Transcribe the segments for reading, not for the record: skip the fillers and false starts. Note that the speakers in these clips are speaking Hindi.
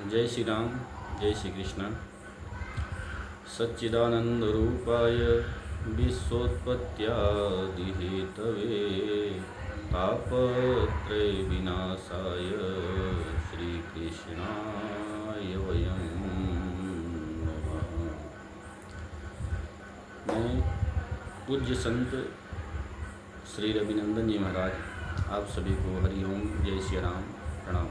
जय श्री राम, जय श्री कृष्ण। सच्चिदानंद रूपाय विश्वोत्पत्त्यादिहेतवे तापत्रय विनाशाय श्री कृष्णाय वयं नमः। मैं पूज्य संत श्री रविनंदन जी महाराज आप सभी को हरिओम, जय श्री राम, प्रणाम।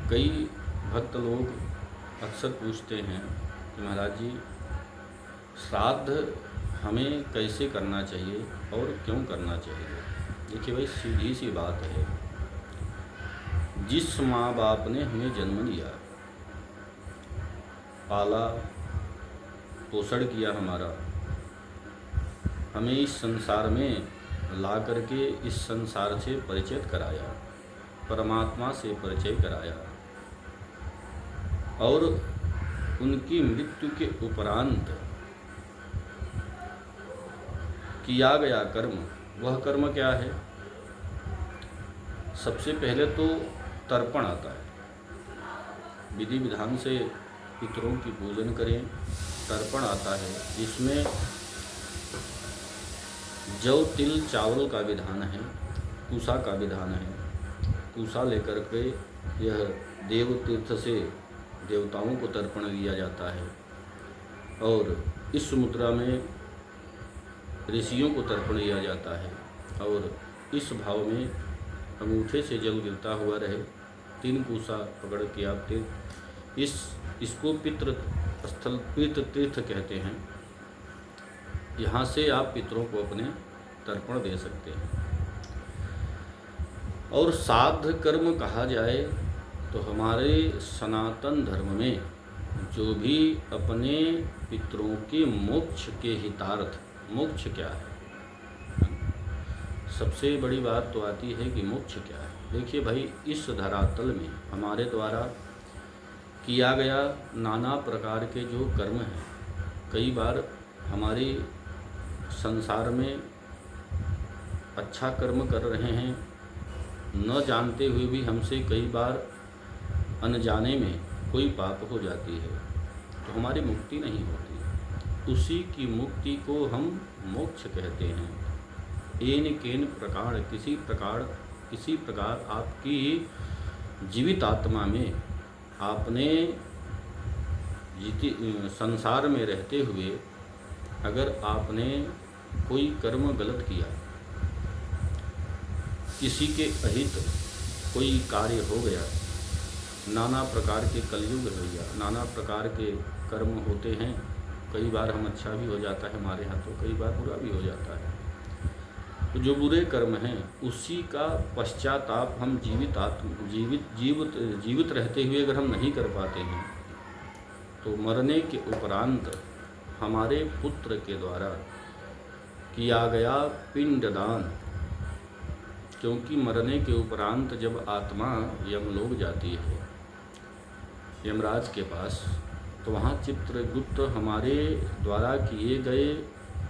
कई भक्त लोग अक्सर पूछते हैं कि महाराज जी, श्राद्ध हमें कैसे करना चाहिए और क्यों करना चाहिए। देखिए भाई, सीधी सी बात है, जिस माँ बाप ने हमें जन्म दिया, पाला पोषण किया, हमें इस संसार में ला करके इस संसार से परिचित कराया, परमात्मा से परिचय कराया, और उनकी मृत्यु के उपरांत किया गया कर्म, वह कर्म क्या है। सबसे पहले तो तर्पण आता है। विधि विधान से पितरों की पूजन करें। तर्पण आता है, जिसमें जौ तिल चावल का विधान है, पूसा का विधान है। पूसा लेकर के यह देव तीर्थ से देवताओं को तर्पण दिया जाता है, और इस मुद्रा में ऋषियों को तर्पण दिया जाता है, और इस भाव में अंगूठे से जल गिरता हुआ रहे। 3 पूसा पकड़ के आप इसको पितृ स्थल, पितृ तीर्थ कहते हैं। यहाँ से आप पितरों को अपने तर्पण दे सकते हैं। और श्राद्ध कर्म कहा जाए तो हमारे सनातन धर्म में जो भी अपने पितरों के मोक्ष के हितार्थ, मोक्ष क्या है, सबसे बड़ी बात तो आती है कि मोक्ष क्या है। देखिए भाई, इस धरातल में हमारे द्वारा किया गया नाना प्रकार के जो कर्म हैं, कई बार हमारे संसार में अच्छा कर्म कर रहे हैं, न जानते हुए भी हमसे कई बार अनजाने में कोई पाप हो जाती है, तो हमारी मुक्ति नहीं होती। उसी की मुक्ति को हम मोक्ष कहते हैं। एन केन प्रकार, किसी प्रकार आपकी जीवित आत्मा में आपने संसार में रहते हुए अगर आपने कोई कर्म गलत किया, किसी के अहित कोई कार्य हो गया, नाना प्रकार के कलयुग हो गया, नाना प्रकार के कर्म होते हैं। कई बार हम अच्छा भी हो जाता है हमारे हाथों, कई बार बुरा भी हो जाता है। तो जो बुरे कर्म हैं, उसी का पश्चाताप हम जीवित रहते हुए अगर हम नहीं कर पाते हैं, तो मरने के उपरांत हमारे पुत्र के द्वारा किया गया पिंडदान, क्योंकि मरने के उपरांत जब आत्मा यमलोक जाती है, यमराज के पास, तो वहाँ चित्रगुप्त हमारे द्वारा किए गए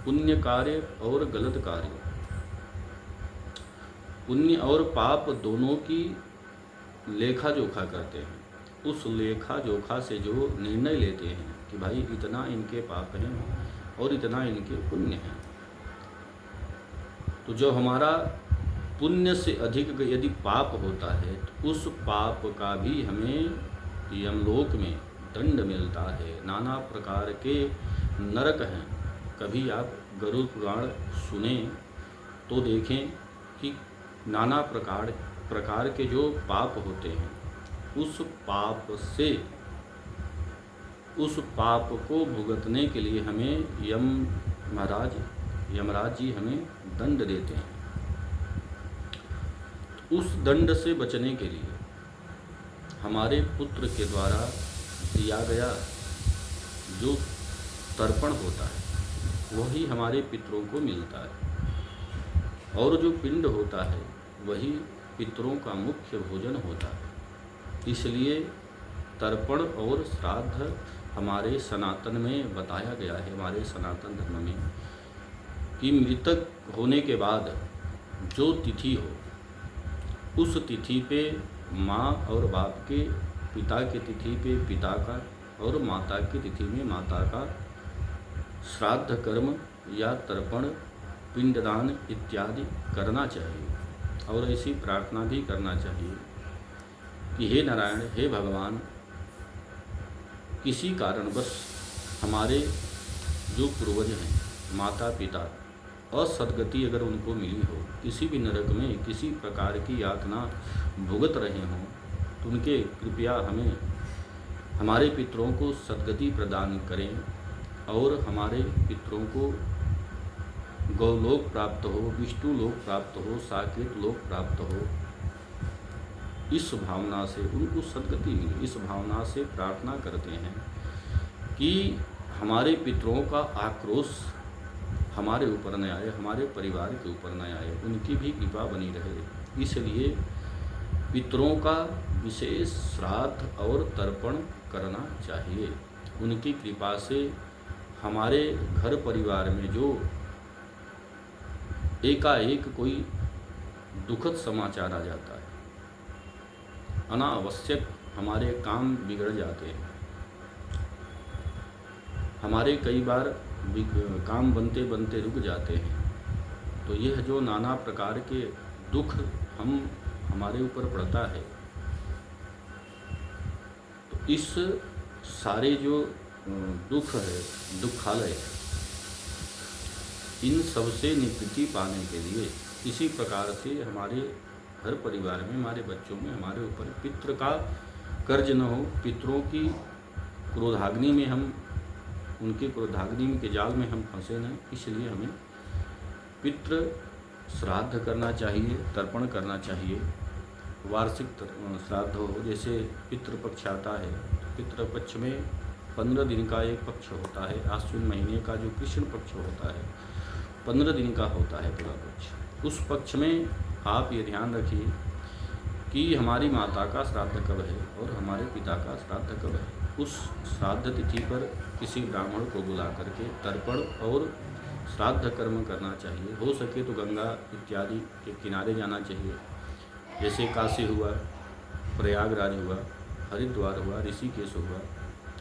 पुण्य कार्य और गलत कार्य, पुण्य और पाप दोनों की लेखा जोखा करते हैं। उस लेखा जोखा से जो निर्णय लेते हैं कि भाई इतना इनके पाप हैं और इतना इनके पुण्य हैं, तो जो हमारा पुण्य से अधिक यदि पाप होता है, तो उस पाप का भी हमें यमलोक में दंड मिलता है। नाना प्रकार के नरक हैं। कभी आप गरुड़ पुराण सुने तो देखें कि नाना प्रकार के जो पाप होते हैं, उस पाप को भुगतने के लिए हमें यमराज जी हमें दंड देते हैं। उस दंड से बचने के लिए हमारे पुत्र के द्वारा दिया गया जो तर्पण होता है, वही हमारे पितरों को मिलता है, और जो पिंड होता है वही पितरों का मुख्य भोजन होता है। इसलिए तर्पण और श्राद्ध हमारे सनातन में बताया गया है, हमारे सनातन धर्म में, कि मृतक होने के बाद जो तिथि हो, उस तिथि पे माँ और बाप के, पिता की तिथि पे पिता का और माता की तिथि में माता का श्राद्ध कर्म या तर्पण, पिंडदान इत्यादि करना चाहिए। और ऐसी प्रार्थना भी करना चाहिए कि हे नारायण, हे भगवान, किसी कारणवश हमारे जो पूर्वज हैं, माता पिता, असदगति अगर उनको मिली हो, किसी भी नरक में किसी प्रकार की यातना भुगत रहे हों, तो उनके कृपया हमें, हमारे पितरों को सदगति प्रदान करें और हमारे पितरों को गौलोक प्राप्त हो, विष्णु लोक प्राप्त हो, साकेत लोक प्राप्त हो। इस भावना से उनको सदगति मिले, इस भावना से प्रार्थना करते हैं कि हमारे पितरों का आक्रोश हमारे ऊपर न आए, हमारे परिवार के ऊपर न आए, उनकी भी कृपा बनी रहे। इसलिए पितरों का विशेष श्राद्ध और तर्पण करना चाहिए। उनकी कृपा से हमारे घर परिवार में जो एकाएक कोई दुखद समाचार आ जाता है, अनावश्यक हमारे काम बिगड़ जाते हैं, हमारे कई बार काम बनते बनते रुक जाते हैं, तो यह जो नाना प्रकार के दुख हमारे ऊपर पड़ता है, तो इस सारे जो दुख है, दुखालय, इन सब से निवृत्ति पाने के लिए इसी प्रकार से हमारे घर परिवार में, हमारे बच्चों में, हमारे ऊपर पितृ का कर्ज न हो, पितरों की क्रोधाग्नि में हम, उनके क्रोधाग्नि के जाल में हम फंसे नहीं। इसलिए हमें पितृ श्राद्ध करना चाहिए, तर्पण करना चाहिए। वार्षिक श्राद्ध हो, जैसे पितृपक्ष आता है, पितृपक्ष में 15 दिन का एक पक्ष होता है। आश्विन महीने का जो कृष्ण पक्ष होता है 15 दिन का होता है पूरा पक्ष। उस पक्ष में आप ये ध्यान रखिए कि हमारी माता का श्राद्ध कब है और हमारे पिता का श्राद्ध कब है। उस श्राद्ध तिथि पर किसी ब्राह्मण को बुला करके तर्पण और श्राद्ध कर्म करना चाहिए। हो सके तो गंगा इत्यादि के किनारे जाना चाहिए, जैसे काशी हुआ, प्रयागराज हुआ, हरिद्वार हुआ, ऋषिकेश हुआ।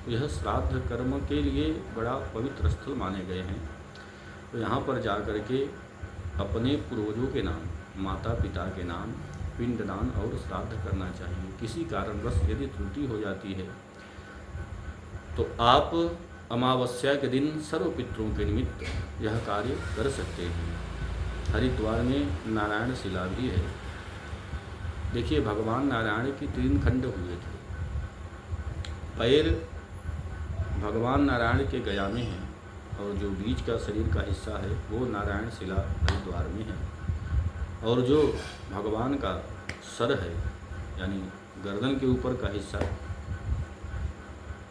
यह श्राद्ध कर्म के लिए बड़ा पवित्र स्थल माने गए हैं। तो यहाँ पर जा कर के अपने पूर्वजों के नाम, माता पिता के नाम पिंडदान और श्राद्ध करना चाहिए। किसी कारणवश यदि त्रुटि हो जाती है तो आप अमावस्या के दिन सर्व पितरों के निमित्त यह कार्य कर सकते हैं। हरिद्वार में नारायण शिला भी है। देखिए, भगवान नारायण की 3 खंड हुए थे। पैर भगवान नारायण के गया में है और जो बीच का शरीर का हिस्सा है वो नारायण शिला हरिद्वार में है, और जो भगवान का सर है यानी गर्दन के ऊपर का हिस्सा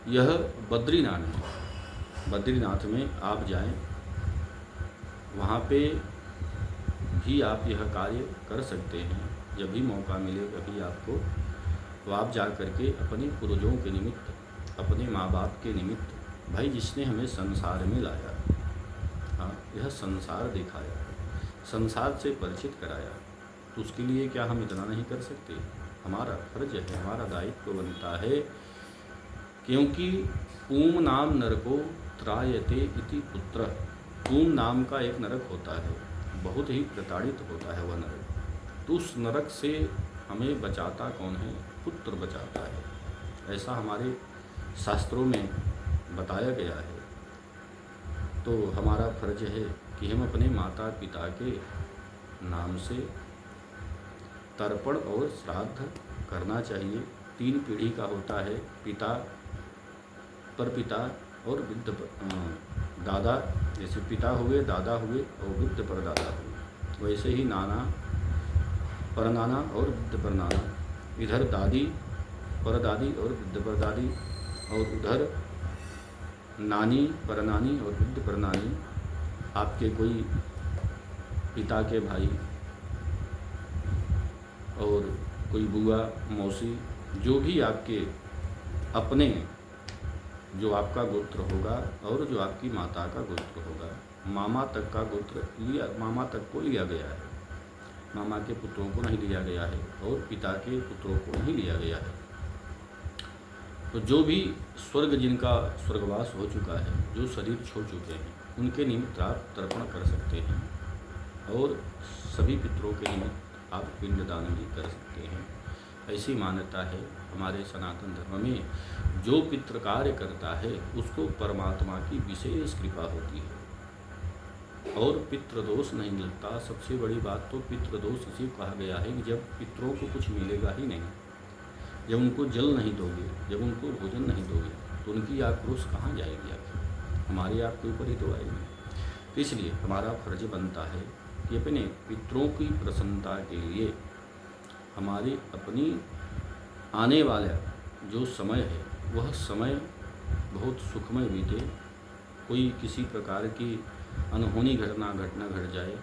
यह बद्रीनाथ है। बद्रीनाथ में आप जाएं, वहाँ पे भी आप यह कार्य कर सकते हैं। जब भी मौका मिले कभी आपको, तो आप जा कर के अपने पूर्वजों के निमित्त, अपने माँ बाप के निमित्त, भाई जिसने हमें संसार में लाया, हाँ, यह संसार दिखाया, संसार से परिचित कराया, तो उसके लिए क्या हम इतना नहीं कर सकते? हमारा फर्ज है, हमारा दायित्व बनता है। क्योंकि ऊम नाम नरको त्रायते इति पुत्र। ऊम नाम का एक नरक होता है, बहुत ही प्रताड़ित होता है वह नरक। तो उस नरक से हमें बचाता कौन है? पुत्र बचाता है, ऐसा हमारे शास्त्रों में बताया गया है। तो हमारा फर्ज है कि हम अपने माता पिता के नाम से तर्पण और श्राद्ध करना चाहिए। 3 पीढ़ी का होता है, पिता पर पिता और वृद्ध दादा, जैसे पिता हुए, दादा हुए और वृद्ध पर दादा हुए, वैसे ही नाना परनाना और वृद्ध पर नाना, इधर दादी परदादी और वृद्ध पर दादी, और उधर नानी परनानी और वृद्ध पर नानी। आपके कोई पिता के भाई और कोई बुआ मौसी, जो भी आपके अपने, जो आपका गोत्र होगा और जो आपकी माता का गोत्र होगा, मामा तक का गोत्र लिया, मामा तक को लिया गया है। मामा के पुत्रों को नहीं लिया गया है और पिता के पुत्रों को नहीं लिया गया है। तो जो भी स्वर्ग जिनका स्वर्गवास हो चुका है, जो शरीर छोड़ चुके हैं, उनके निमित्त आप तर्पण कर सकते हैं और सभी पितरों के निमित्त आप पिंडदान भी कर सकते हैं। ऐसी मान्यता है हमारे सनातन धर्म में। जो पितृ कार्य करता है उसको परमात्मा की विशेष कृपा होती है और पितृदोष नहीं मिलता। सबसे बड़ी बात तो पितृदोष इसी कहा गया है कि जब पितरों को कुछ मिलेगा ही नहीं, जब उनको जल नहीं दोगे, जब उनको भोजन नहीं दोगे, तो उनकी आक्रोश कहाँ जाएगी आखिर? हमारे आपके ऊपर ही तो आएगी। तो इसलिए हमारा फर्ज बनता है कि अपने पितरों की प्रसन्नता के लिए हमारे अपनी आने वाला जो समय है वह समय बहुत सुखमय बीते, कोई किसी प्रकार की अनहोनी घटना घट जाए।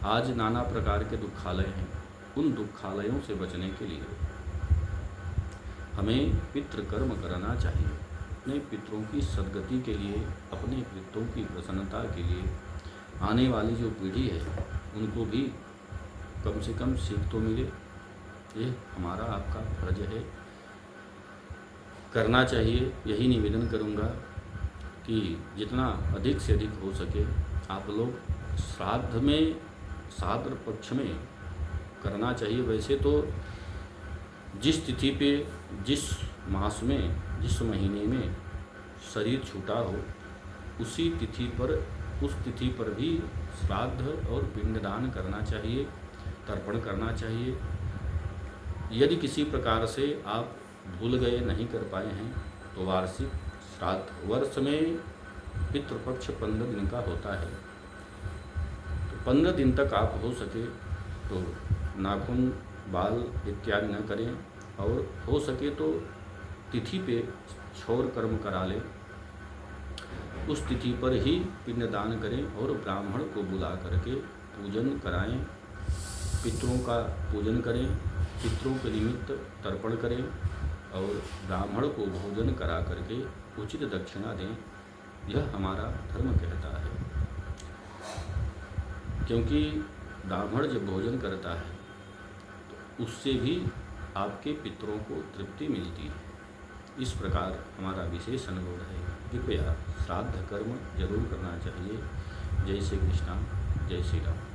आज नाना प्रकार के दुखालय हैं, उन दुखालयों से बचने के लिए हमें पितृ कर्म करना चाहिए। अपने पितरों की सद्गति के लिए, अपने पितरों की प्रसन्नता के लिए आने वाली जो पीढ़ी है उनको भी कम से कम सीख तो मिले। ये हमारा आपका फर्ज है, करना चाहिए। यही निवेदन करूँगा कि जितना अधिक से अधिक हो सके आप लोग श्राद्ध में, श्राद्ध पक्ष में करना चाहिए। वैसे तो जिस तिथि पे, जिस मास में, जिस महीने में शरीर छूटा हो उसी तिथि पर, उस तिथि पर भी श्राद्ध और पिंडदान करना चाहिए, तर्पण करना चाहिए। यदि किसी प्रकार से आप भूल गए, नहीं कर पाए हैं, तो वार्षिक श्राद्ध, वर्ष में पितृपक्ष 15 दिन का होता है, तो 15 दिन तक आप हो सके तो नाखून, बाल इत्यादि न करें और हो सके तो तिथि पे क्षौर कर्म करा लें, उस तिथि पर ही पिंडदान करें और ब्राह्मण को बुला करके पूजन कराएं, पितरों का पूजन करें, पितरों के निमित्त तर्पण करें और ब्राह्मण को भोजन करा करके उचित दक्षिणा दें। यह हमारा धर्म कहता है, क्योंकि ब्राह्मण जब भोजन करता है तो उससे भी आपके पितरों को तृप्ति मिलती है। इस प्रकार हमारा विशेष अनुरोध है, कृपया श्राद्ध कर्म जरूर करना चाहिए। जय श्री कृष्णा, जय श्री राम।